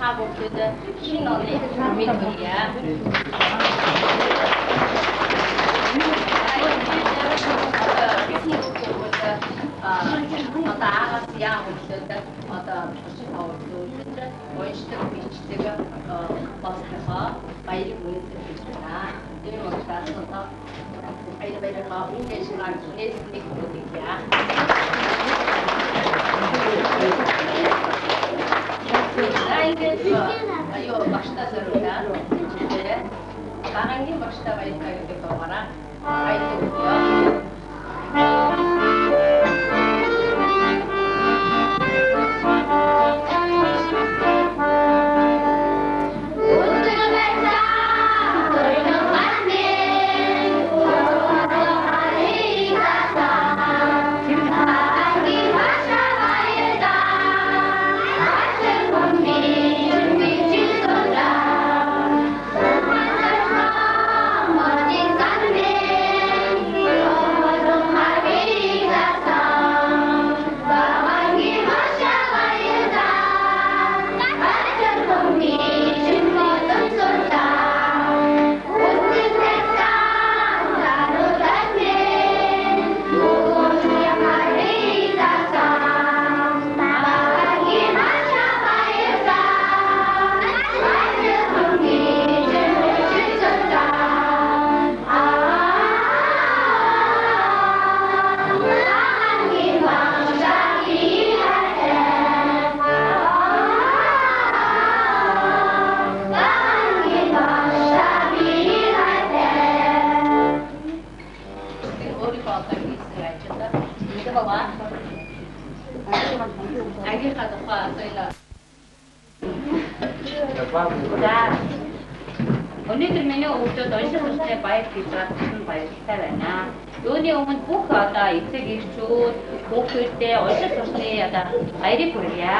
та бүхэнд шинэ оны мэд хүргье. Одоо агаас яа хүлээдэг одоо бичиг хавуулж уншдаг бичдэг басхаа баяр үнэтэй гэж байна. Тэр учраас одоо баяргаа үгээшнаа нэсник бүдийя. Айо башта зориулаа. Тэгээд багангийн башта баяргаа гэдэг дуугараа баярлалаа. Өнөөдөр миний өвдөд унших хүчтэй баяр гэж бодсон баяртай байна. Юуны өмнө бүх одоо эцэг эхчүүд хүүхдүүдээ унших сурсны одоо баярыг хүргье.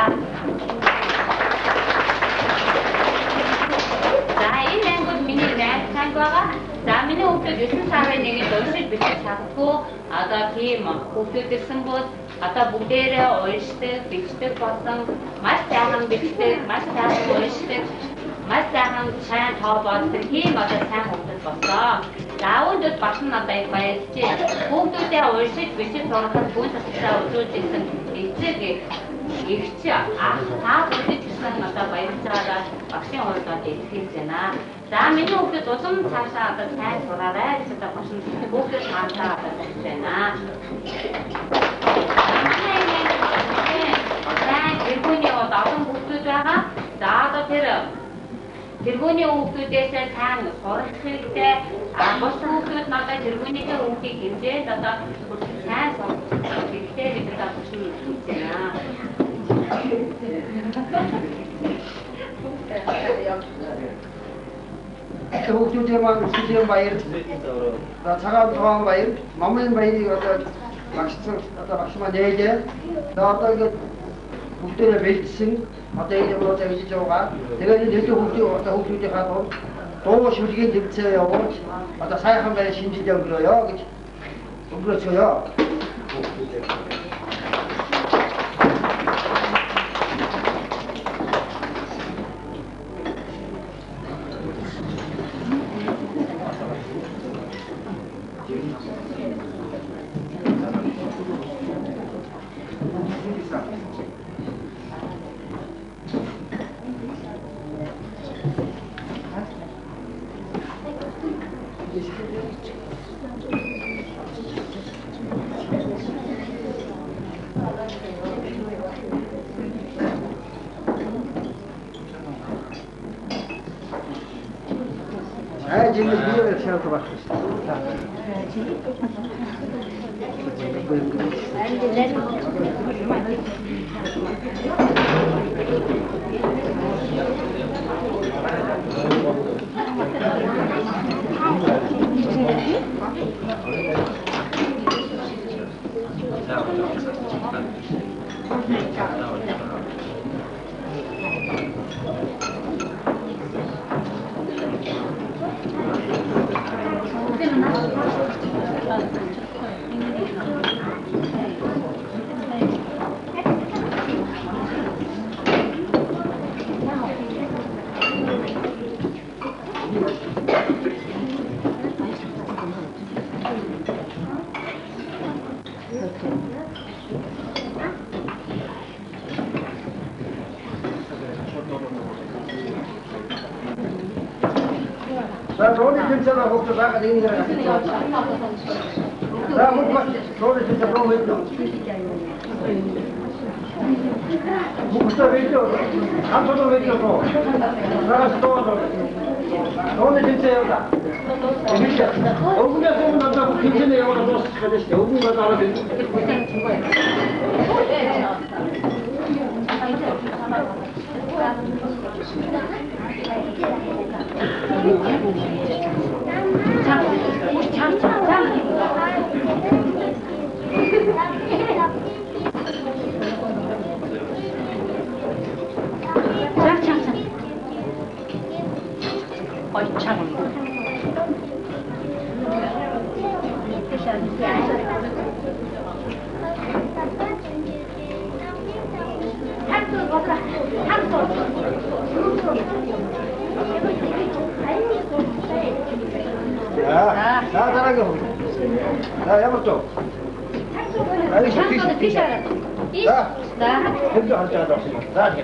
За энэ ангууд миний найз байгаа. За миний өвдөд 9 сарын 1-нд уншиж бичиж чадахгүй одоо тийм хүүхдүүд ирсэн бол одоо бүгдээрээ уншдаг, бичдэг болсон маш сайхан бичдэг, маш сайхан уншдаг. Маш сайхан сайн тоо болдог тийм одоо сайн хүмүүс болсон. За үүнд бас нь одоо их баярлалаа. Хүүхдүүдээ уншиж бичиж сургахад бүгд тасалаа үзүүлж ирсэн эцэг эгч ах та бүхэнд гэсэн одоо баярлалаа багшийн хувьд одоо илэрхийлж байна. За миний хүүхдүүд улам цаашаа одоо сайн сураарай гэж одоо багш нь хүүхдүүд хаалтаа одоо хэлж байна. Тэрхүүний олон хүүхдүүд байгаа. За одоо тэрхүүний хүүхдүүдээс сайн сурах хэрэгтэй. Бус хүүхдүүд надад тэрхүүнийхээ хүүхдийг хэмжээд одоо сайн сурах хэрэгтэй гэж одоо хүсэж байна. хүүхдүүдээ маань сүлийн баяр, цагаан тухайн баяр, мамын баярыг одоо багш маань нээлээ. Одоо ингээд бүгдээрээ бэлдсэн одоо энэ юмруудаа хийж байгаа. Тэгээд энэ хэдэн хүүхдүүдийнхээ дуу шүлгийн тэмцээн явуулж одоо сайхан байр шинжилгээ өнгөрөөё гэж өнгөрөөцгөөё. Şimdi bir şey yapmak 자, 돈이 진짜가 혹시 나가 되는 거라 같이. 자, 못 봤지. 돈이 진짜 너무 했죠. 목사 왜죠? 감소도 왜죠? 또 나가서 또 돈이 진짜 여다. 진짜. 5분에 소문 난다고 괜찮네 영어로 넣었을 때 5분 가서 알아듣는. 자, 잘하게 보자. 자, 야물죠. 자, 현주 할 줄 알아. 자,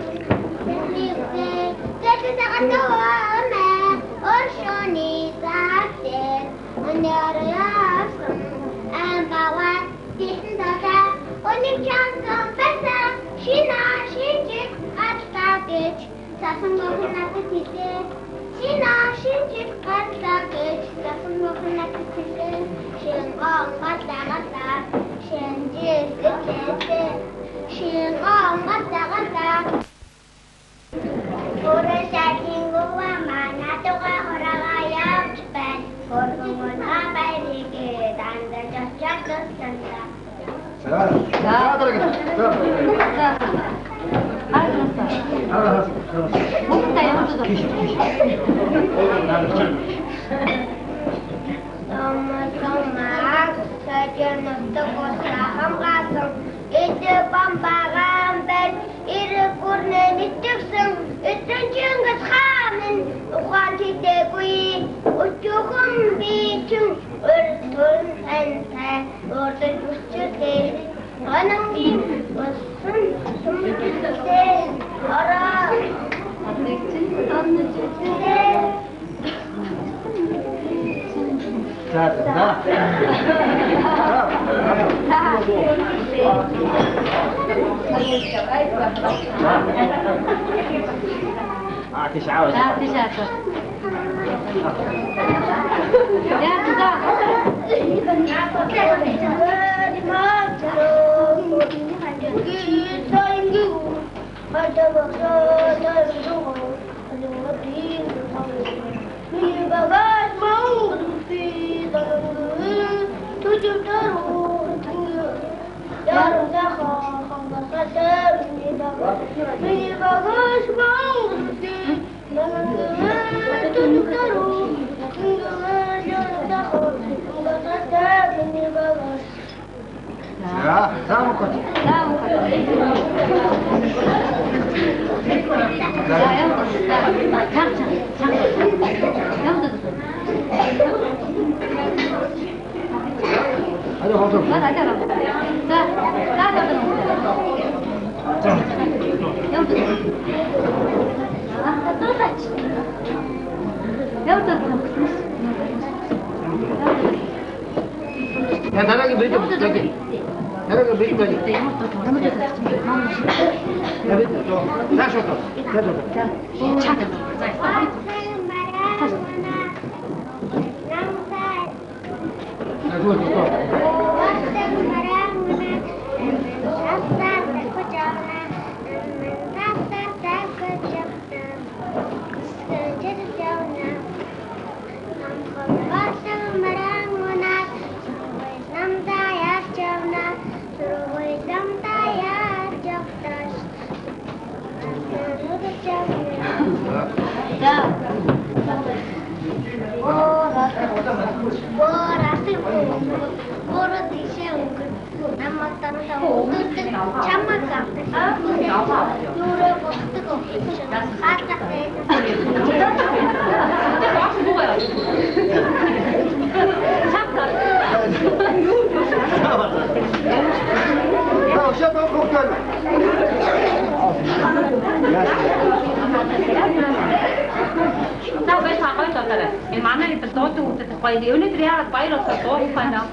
За баярлалаа гоё дуудаарай. Энэ манай хэд дуудаг хүүхдэд гоё. Өнөөдөр яагаад баяр болоод дуудах байна вэ?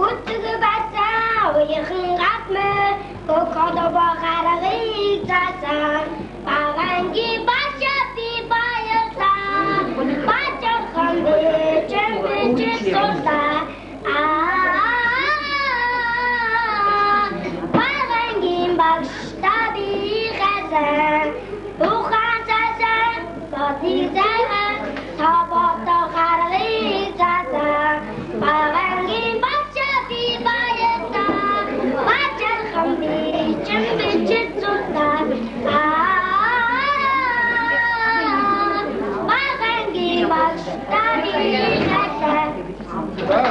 Үтгэ бацаа уяхан гатмэ кокодо гарагыг цаасан баганги бачати баяса бачар хангэ чэмбэ чэсоса баганги багштади хасан ухан цаасан бодигзаа табото гарагыг цаасан баганги бачати баяса бачар хангэ чэмбэ чэсоса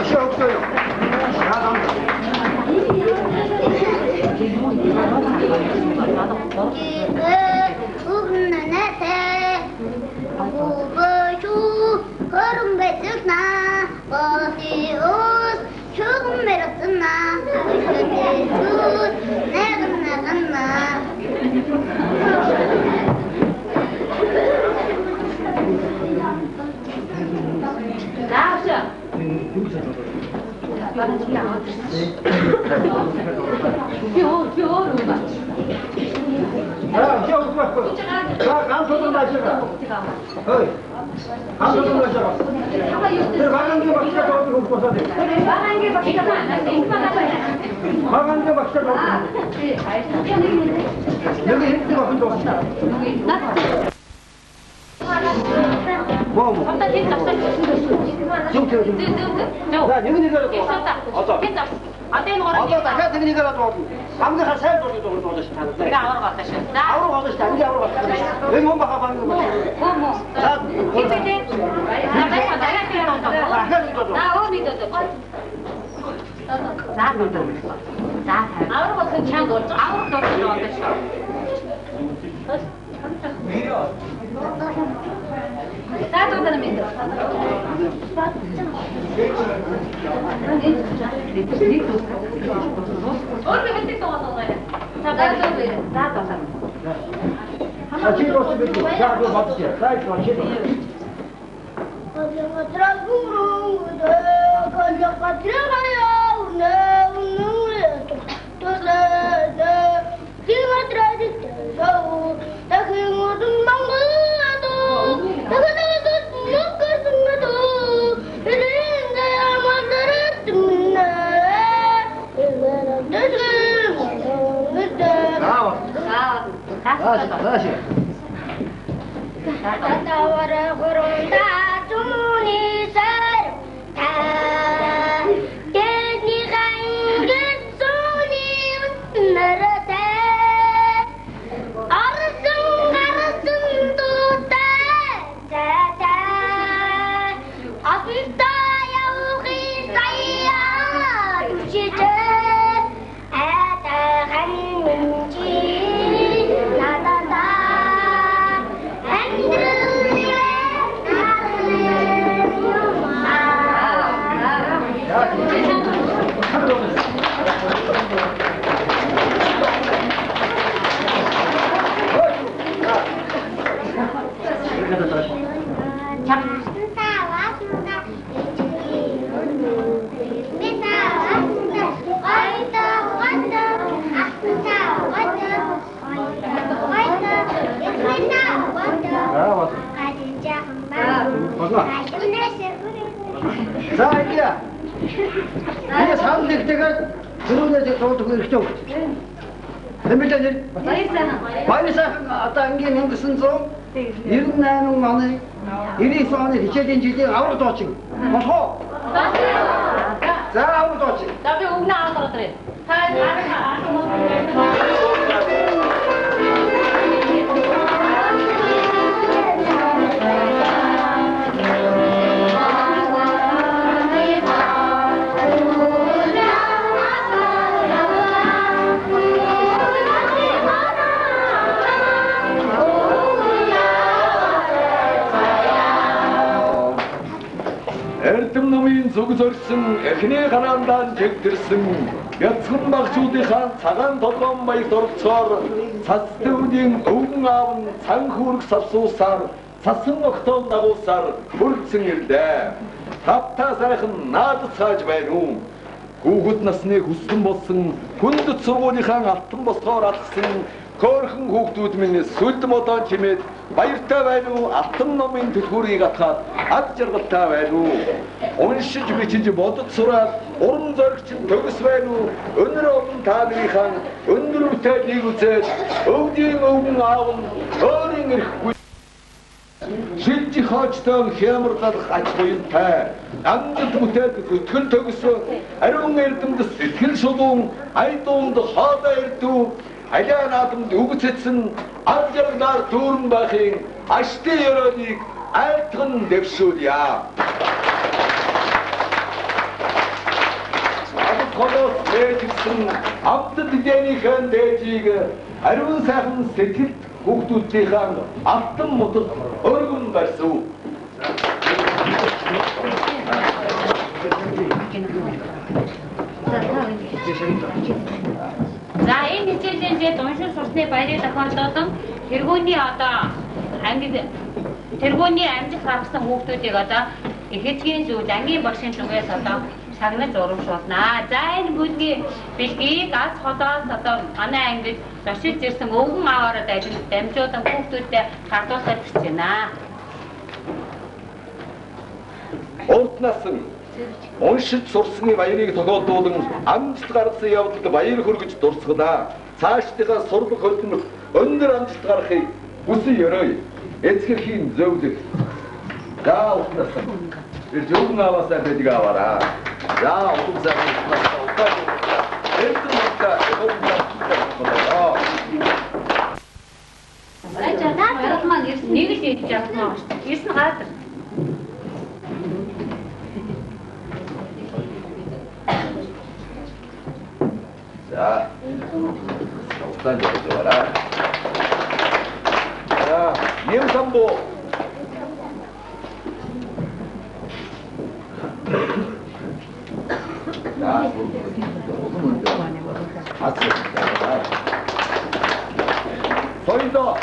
시간 없어요. 자, 이기야. 이게 사람들 때가 들어오는데 저것도 그렇게 없지. 뱀밀자들. 마이사 아따 이게 뭔가 순서. 이런 나는 많이. 이리 소안에 리체진 지지 아무도 없지. 어서. 자, 아무도 없지. 나도 옥나 안 걸었더래. Эрдэмномын зүг зорьсон эхний хараандаан жигдэрсэн бяцхан багчуудынхаа цагаан толгоон баярт оролцоор цас төвдийн өвгөн аав нь цан хүүрэг савсуусаар цасан огтом дагуулсаар хүрсэн ирлээ. Тавтаа сайхан наадад цааж байна уу? Хүүхэд насны хүссэн болсон хүндэт сургуулийнхаа алтан босгоор алгасан хөөрхөн хүүхдүүд минь сүлд модон чимээд баяртай байна уу? Алтан номын төлхөөрийг атгаад ад жаргалтай байна уу? Уншиж бичиж бодож сураад уран зоригч төгс байна уу? Өнөр олон та нарынхаа өндөр бүтээлийг үзээд өвдийн өвгөн аав нь өөрийн эрэхгүй шилжи хоочтой хямралах аж буянтай амжилт бүтээд зүтгэл төгс ариун эрдэмтэд сэтгэл шулуун айдуунд хоолой эрдүү аляа наадамд үгцэтсэн ад жаргалаар дүүрэн байхын ашты ёрооныг айлтган дэвшүүлье. Холоос дээжсэн амтд дэнийхэн дээжийг ариун сайхан сэтгэлд хүүхдүүдийнхээ алтан мутад өргөн барьсав. За энэ хичээлээ уншиж сурсны баярыг тохиолдуулан тэргүүний тэргүүний амжилт гаргасан хүүхдүүдийг их эцгийн зүйл ангийн багшийн зүгээс сагнаж урамшуулнаа. За энэ бүлгийн бэлгийг аз холоос манай ангид зочилж ирсэн өвгөн ааваараа дамжуулан хүүхдүүдэд гардуулахад гэж байна. Урт насан уншиж сурсны баярыг тохиолдуулан амжилт гаргасан явдалд баяр хүргэж дурсгалаа. Цаашдынхаа сурлаг хөдөлмөрт өндөр амжилт гаргахыг хүсэн ёрой. Эцгэрхийн зөвлөх. За урт насан өвгөн ааваасаа бэлэг аваараа. За өвгөн сайхан удаа. Эрдэн удаа нэг л хийж явах нь. Ирсэн гадар. За. Удаан яваараа. За, нэм самбо. За, 소리도.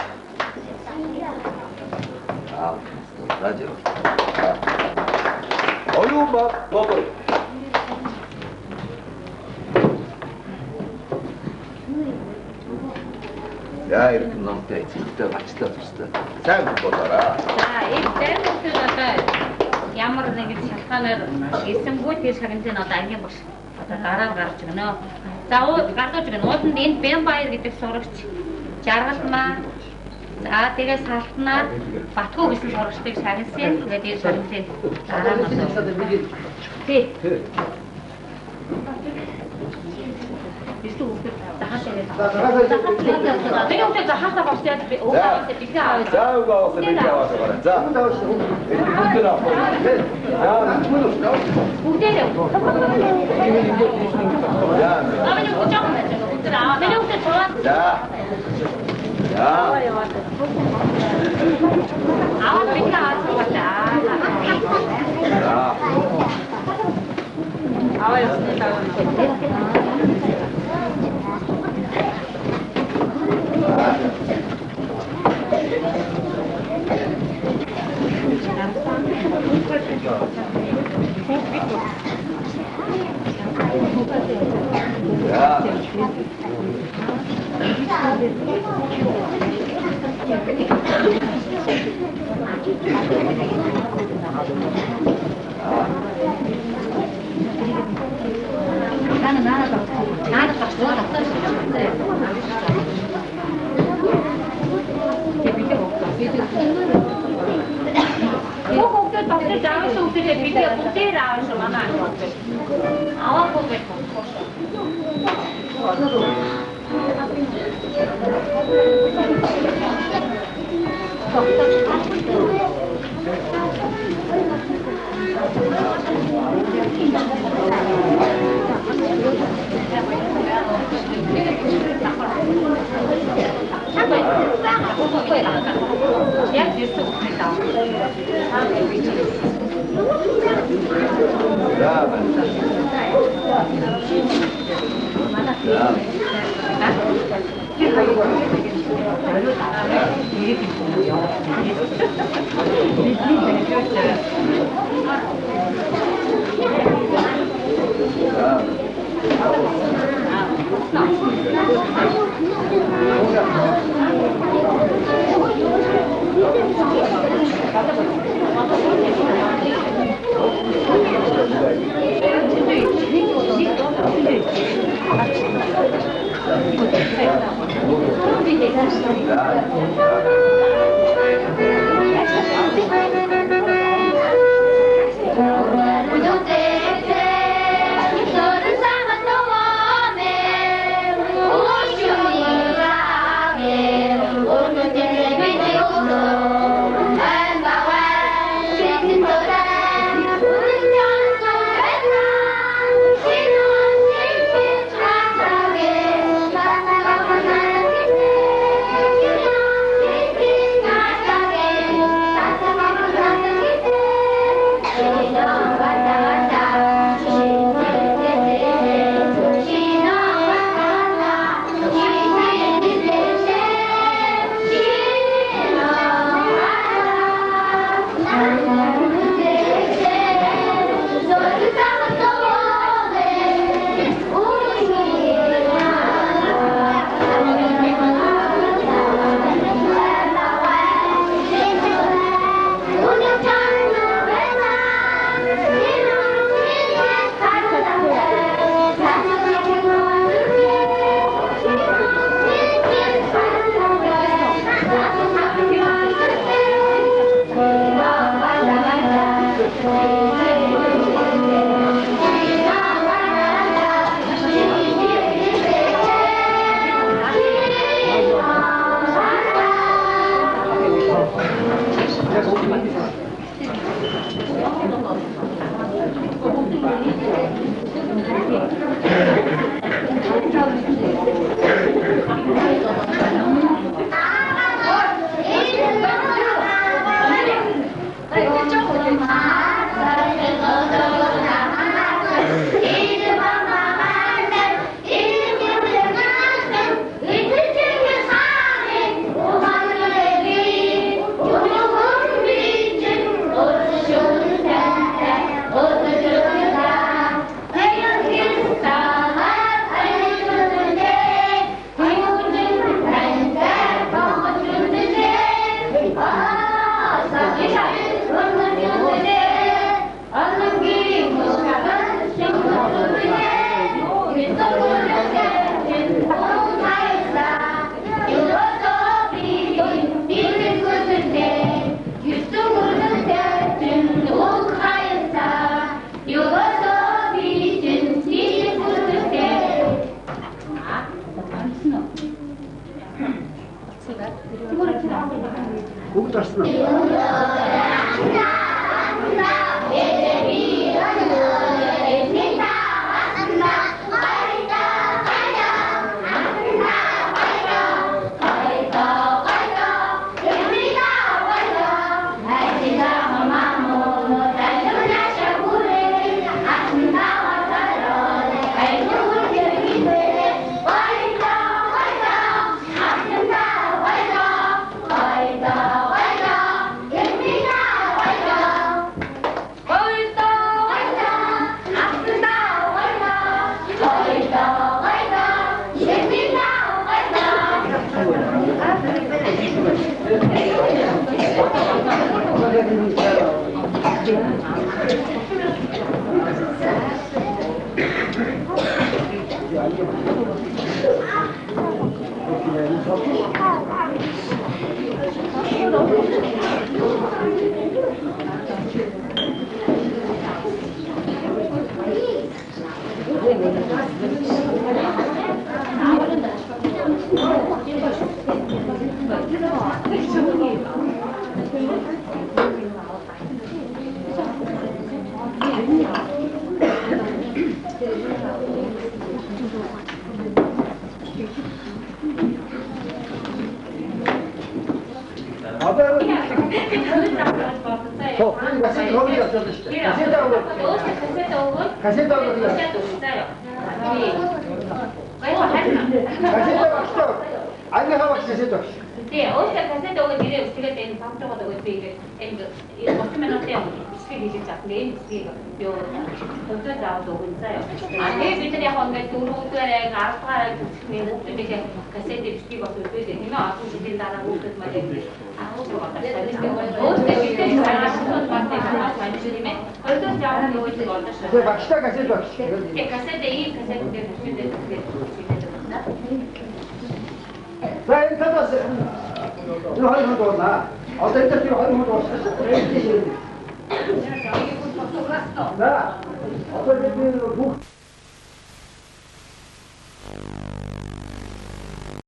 아, 맞아. 어유 막 먹어. 야, 이렇게 넘때 진짜 맛있다 진짜. 잘 먹어라. 자, 이 때문에 ямар нэг шалтгаанаар эсэмгүй тэр шагналтын ангийн багш дараа гарч өгнө. За гардууж өгнө. Ууланд энд Бямбаяр гэдэг сурагч Жаргалмаа. За тэгээд Салтнаар Батгуу гэсэн сурагчдыг шагнасан. Тэгээд энэ шагналтын дараа нь тий. 내가 자하사 봤을 때 오가한테 비가 자, 오가서 비가 와서 그래. 자, 문들아. 자, 무대로. 야, 아버님 고정. 문들아. 내려오세요. 좋아. 자. 자. 아와 비가 와서 갔다. 자. 아와였습니다. 나는 딱 좋아졌다. Dokter jangan sudah video putih dah semana. Awak boleh Бүгд орсон уу? Газета багш. Ангийнхаа багш газет багш. Тий, өөртөө касет өгөөд нэрээ үсгээд энэ памтогод өгөөд би энэ 30 минутын үсгийг хийж авсан. Энэ үсгийг юу төвдөө заавал өгөн заяа. Тэгээ бид нар яг ингээд 4 өдрээр 10 дугаараар үсгний хүүхдүүдээ касет үсгийг бас өгөөд нэмээ олон жилийн дараа хүүхдүүд маань өөртөө бидний хараад баттай хамаас манжимээ. Өөртөө заавал өгөөд болдог шүү. Тэгээ багштай касет багш. Тэгээ касет ийм касет дээр үсгээд За энэ талаас энэ хоёр дуусна. Одоо энэ дээр хоёр дуусна. За одоо бид бүх